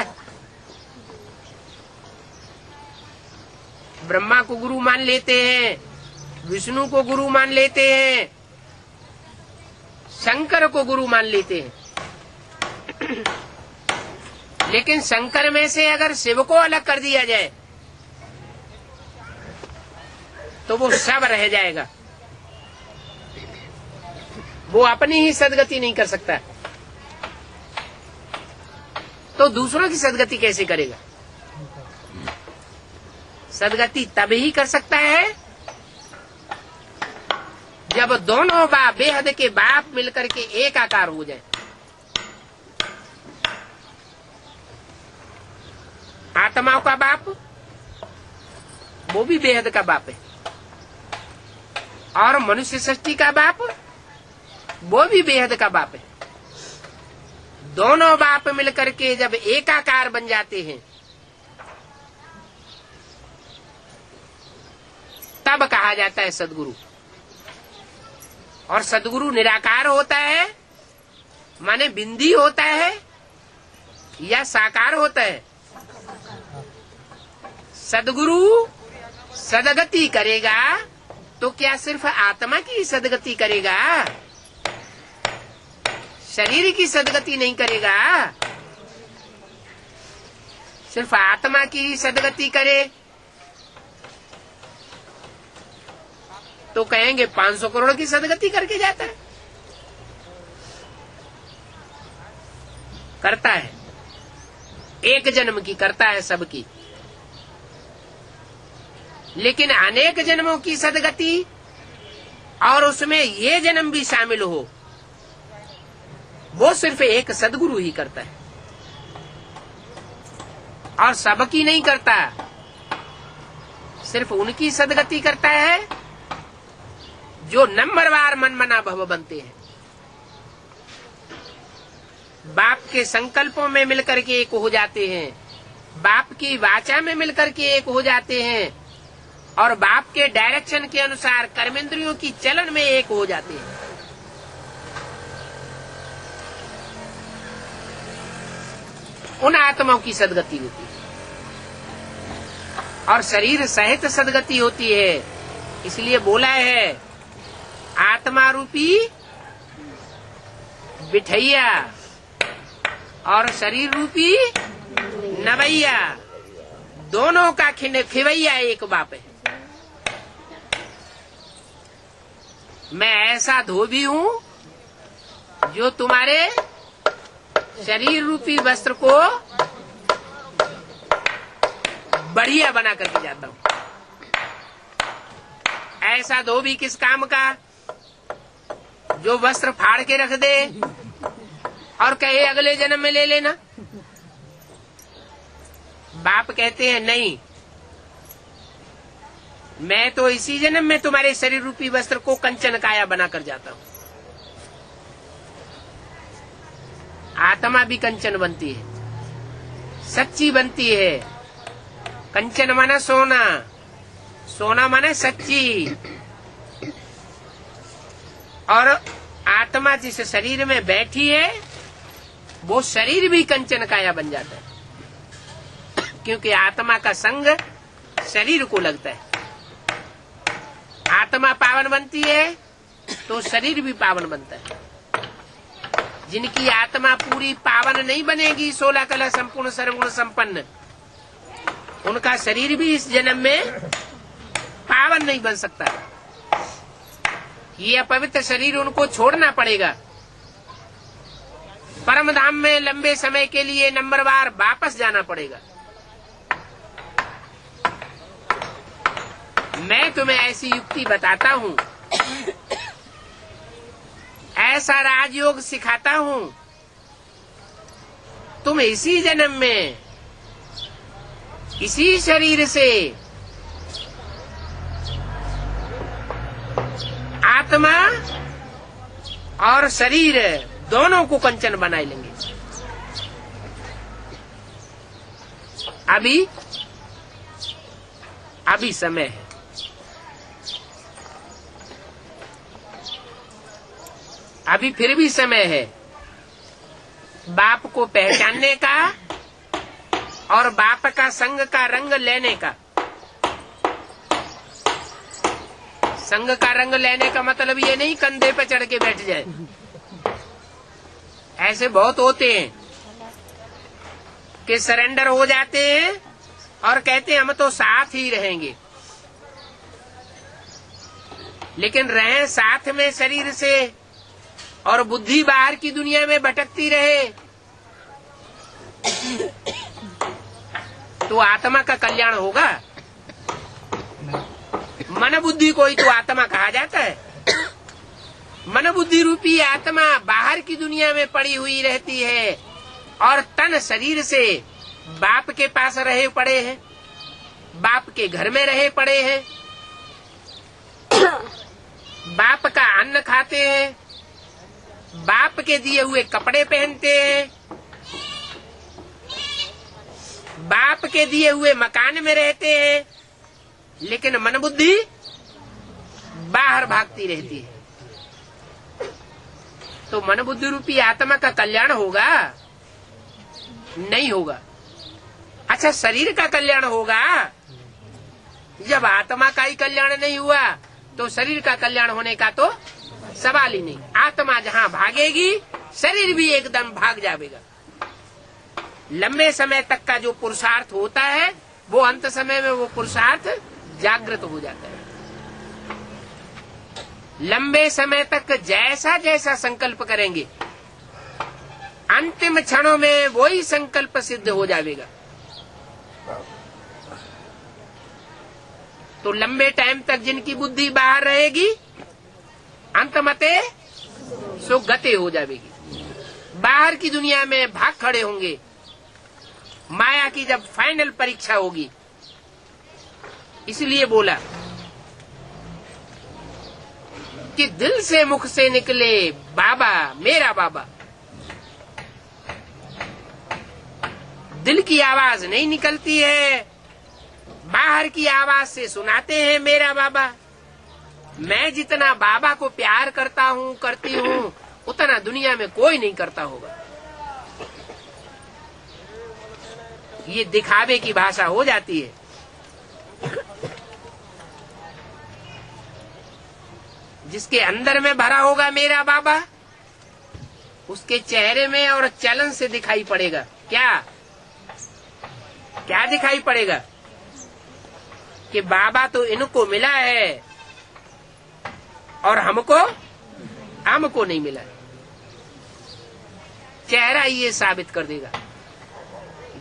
S1: ब्रह्मा को गुरु मान लेते हैं, विष्णु को गुरु मान लेते हैं, शंकर को गुरु मान लेते हैं। लेकिन शंकर में से अगर शिव को अलग कर दिया जाए तो वो सब रह जाएगा। वो अपनी ही सदगति नहीं कर सकता, तो दूसरों की सदगति कैसे करेगा? सदगति तब ही कर सकता है जब दोनों बाप बेहद के बाप मिलकर के एक आकार हो जाए। आत्माओं का बाप वो भी बेहद का बाप है, और मनुष्य सृष्टि का बाप वो भी बेहद का बाप है। दोनों बाप मिलकर के जब एकाकार बन जाते हैं तब कहा जाता है सदगुरु। और सदगुरु निराकार होता है, माने बिंदी होता है या साकार होता है? सदगुरु सदगति करेगा तो क्या सिर्फ आत्मा की सदगति करेगा? शरीर की सदगति नहीं करेगा। सिर्फ आत्मा की सदगति करे तो कहेंगे 500 करोड़ की सदगति करके जाता है। करता है, एक जन्म की करता है सबकी, लेकिन अनेक जन्मों की सदगति और उसमें ये जन्म भी शामिल हो, वो सिर्फ एक सदगुरु ही करता है और सबकी नहीं करता। सिर्फ उनकी सदगति करता है जो नंबरवार मन मना भव बनते हैं, बाप के संकल्पों में मिलकर के एक हो जाते हैं, बाप की वाचा में मिलकर के एक हो जाते हैं और बाप के डायरेक्शन के अनुसार कर्मेंद्रियों की चलन में एक हो जाते हैं। उन आत्माओं की सदगति होती है और शरीर सहित सदगति होती है। इसलिए बोला है आत्मा रूपी बिठैया और शरीर रूपी नवैया, दोनों का खिवैया एक बाप है। मैं ऐसा धोबी हूँ जो तुम्हारे शरीर रूपी वस्त्र को बढ़िया बना करके जाता हूँ। ऐसा धोबी किस काम का? जो वस्त्र फाड़ के रख दे और कहे अगले जन्म में ले लेना। बाप कहते हैं नहीं, मैं तो इसी जन्म में तुम्हारे शरीर रूपी वस्त्र को कंचन काया बना कर जाता हूँ। आत्मा भी कंचन बनती है, सच्ची बनती है। कंचन माना सोना, सोना माना सच्ची। और आत्मा जिस शरीर में बैठी है वो शरीर भी कंचन काया बन जाता है, क्योंकि आत्मा का संग शरीर को लगता है। आत्मा पावन बनती है तो शरीर भी पावन बनता है। जिनकी आत्मा पूरी पावन नहीं बनेगी, 16 कला संपूर्ण सर्वगुण संपन्न, उनका शरीर भी इस जन्म में पावन नहीं बन सकता। ये अपवित्र शरीर उनको छोड़ना पड़ेगा। परम धाम में लंबे समय के लिए नंबरवार वापस जाना पड़ेगा। मैं तुम्हें ऐसी युक्ति बताता हूँ, ऐसा राजयोग सिखाता हूँ, तुम इसी जन्म में इसी शरीर से आत्मा और शरीर दोनों को कंचन बना लेंगे। अभी समय है। अभी फिर भी समय है बाप को पहचानने का और बाप का संग का रंग लेने का। संग का रंग लेने का मतलब ये नहीं कंधे पे चढ़ के बैठ जाए। ऐसे बहुत होते हैं कि सरेंडर हो जाते हैं और कहते हैं हम तो साथ ही रहेंगे, लेकिन रहें साथ में शरीर से और बुद्धि बाहर की दुनिया में भटकती रहे तो आत्मा का कल्याण होगा? मन बुद्धि को ही तो आत्मा कहा जाता है। मन बुद्धि रूपी आत्मा बाहर की दुनिया में पड़ी हुई रहती है और तन शरीर से बाप के पास रहे पड़े हैं, बाप के घर में रहे पड़े हैं, बाप का अन्न खाते हैं, बाप के दिए हुए कपड़े पहनते हैं, बाप के दिए हुए मकान में रहते हैं, लेकिन मन बुद्धि बाहर भागती रहती है। तो मन बुद्धि रूपी आत्मा का कल्याण होगा? नहीं होगा। अच्छा, शरीर का कल्याण होगा? जब आत्मा का ही कल्याण नहीं हुआ तो शरीर का कल्याण होने का तो सवाल ही नहीं। आत्मा जहाँ भागेगी शरीर भी एकदम भाग जाएगा। लंबे समय तक का जो पुरुषार्थ होता है वो अंत समय में वो पुरुषार्थ जागृत हो जाता है। लंबे समय तक जैसा जैसा संकल्प करेंगे अंतिम क्षणों में वही संकल्प सिद्ध हो जाएगा। तो लंबे टाइम तक जिनकी बुद्धि बाहर रहेगी अंतमते सुगति हो जाएगी। बाहर की दुनिया में भाग खड़े होंगे। माया की जब फाइनल परीक्षा होगी, इसलिए बोला कि दिल से मुख से निकले बाबा मेरा बाबा। दिल की आवाज नहीं निकलती है, बाहर की आवाज से सुनाते हैं मेरा बाबा। मैं जितना बाबा को प्यार करता हूँ करती हूँ उतना दुनिया में कोई नहीं करता होगा। ये दिखावे की भाषा हो जाती है। जिसके अंदर में भरा होगा मेरा बाबा, उसके चेहरे में और चलन से दिखाई पड़ेगा। क्या क्या दिखाई पड़ेगा? कि बाबा तो इनको मिला है और हमको नहीं मिला। चेहरा ही ये साबित कर देगा,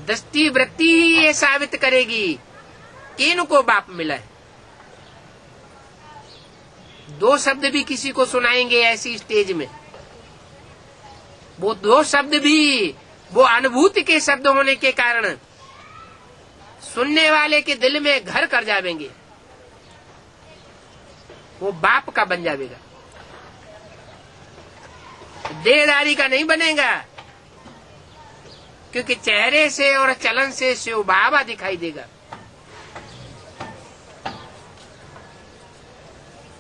S1: दृष्टि वृत्ति ही ये साबित करेगी कि इनको बाप मिला है। दो शब्द भी किसी को सुनाएंगे ऐसी स्टेज में, वो दो शब्द भी वो अनुभूति के शब्द होने के कारण सुनने वाले के दिल में घर कर जाएंगे। वो बाप का बन जाएगा, देहदारी का नहीं बनेगा, क्योंकि चेहरे से और चलन से शिव बाबा दिखाई देगा।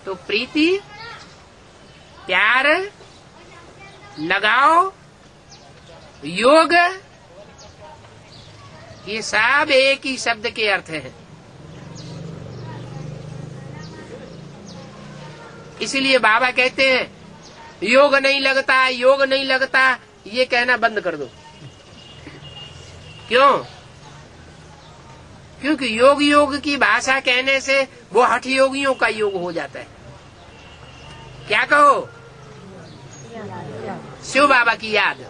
S1: तो प्रीति, प्यार, लगाव, योग, ये सब एक ही शब्द के अर्थ हैं। इसलिए बाबा कहते हैं योग नहीं लगता, योग नहीं लगता, ये कहना बंद कर दो। क्यों? क्योंकि योग की भाषा कहने से वो हठ योगियों का योग हो जाता है। क्या कहो? शिव बाबा की याद।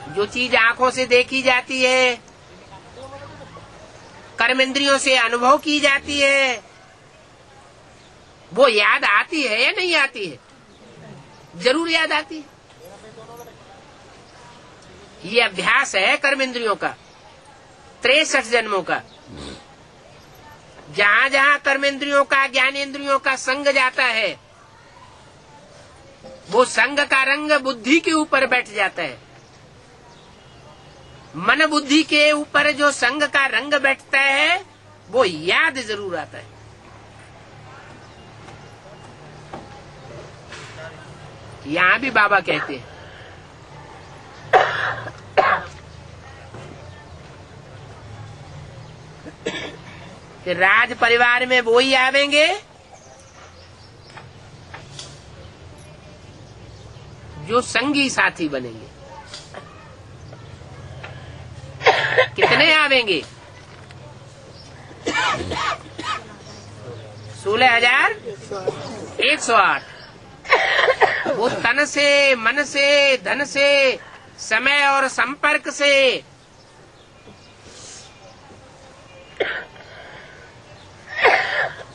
S1: जो चीज आंखों से देखी जाती है, कर्मेंद्रियों से अनुभव की जाती है, वो याद आती है या नहीं आती है? जरूर याद आती है। ये अभ्यास है कर्मेंद्रियों का 63 जन्मों का। जहां जहां कर्मेंद्रियों का, ज्ञानेंद्रियों का संग जाता है, वो संग का रंग बुद्धि के ऊपर बैठ जाता है। मन बुद्धि के ऊपर जो संग का रंग बैठता है वो याद जरूर आता है। यहां भी बाबा कहते हैं कि राज परिवार में वो ही आवेंगे जो संगी साथी बनेंगे। कितने आवेंगे? 16,108। वो तन से, मन से, धन से, समय और संपर्क से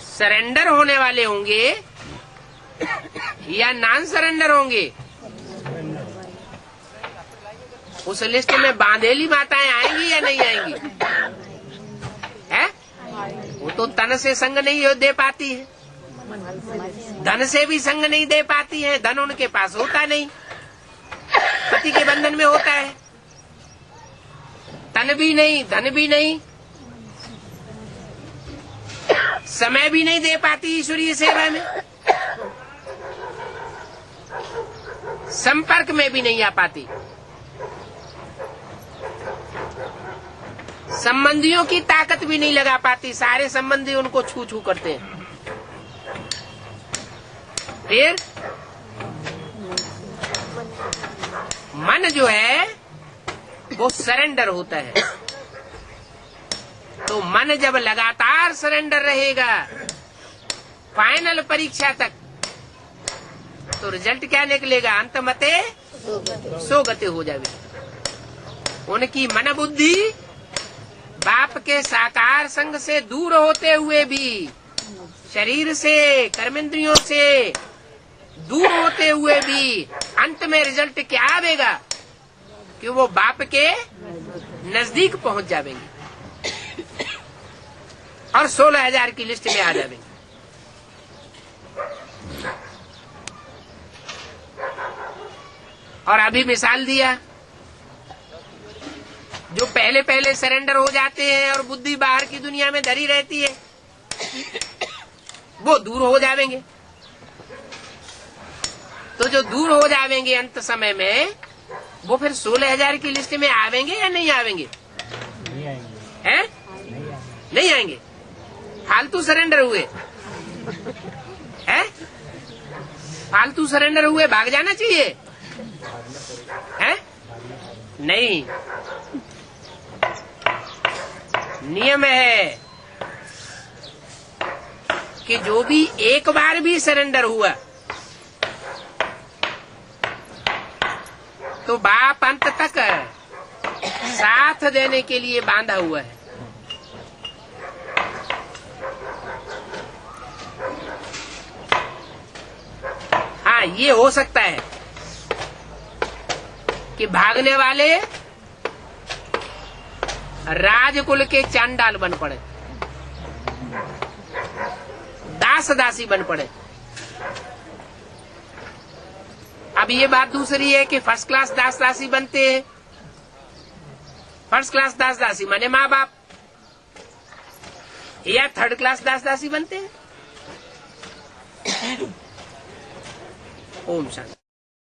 S1: सरेंडर होने वाले होंगे या नॉन सरेंडर होंगे। उस लिस्ट में बांधेली माताएं आएंगी या नहीं आएंगी? है? वो तो तन से संग नहीं दे पाती है, धन से भी संग नहीं दे पाती है, धन उनके पास होता नहीं, पति के बंधन में होता है, तन भी नहीं, धन भी नहीं, समय भी नहीं दे पाती ईश्वरीय सेवा में, संपर्क में भी नहीं आ पाती, संबंधियों की ताकत भी नहीं लगा पाती, सारे संबंधी उनको छू छू करते हैं। फिर मन जो है वो सरेंडर होता है। तो मन जब लगातार सरेंडर रहेगा फाइनल परीक्षा तक, तो रिजल्ट क्या निकलेगा? अंत मते सोगते हो जावे। उनकी मन बुद्धि बाप के साकार संग से दूर होते हुए भी, शरीर से, कर्मेंद्रियों से दूर होते हुए भी अंत में रिजल्ट क्या आवेगा कि वो बाप के नजदीक पहुंच जाएंगे और 16,000 की लिस्ट में आ जाएंगे। और अभी मिसाल दिया, जो पहले पहले सरेंडर हो जाते हैं और बुद्धि बाहर की दुनिया में धरी रहती है, वो दूर हो जाएंगे। तो जो दूर हो जाएंगे अंत समय में, वो फिर 16,000 की लिस्ट में आवेंगे या नहीं आवेंगे?
S3: नहीं आएंगे।
S1: हैं? नहीं आएंगे। फालतू सरेंडर हुए हैं? फालतू सरेंडर हुए, भाग जाना चाहिए हैं? नहीं, नियम है कि जो भी एक बार भी सरेंडर हुआ तो बाप अंत तक साथ देने के लिए बांधा हुआ है। हाँ, ये हो सकता है कि भागने वाले राजकुल के चांडाल बन पड़े, दास दासी बन पड़े। अब ये बात दूसरी है कि फर्स्ट क्लास दास दासी बनते हैं। फर्स्ट क्लास दास दासी माने माँ बाप, या थर्ड क्लास दास दासी बनते हैं। ओम शांति।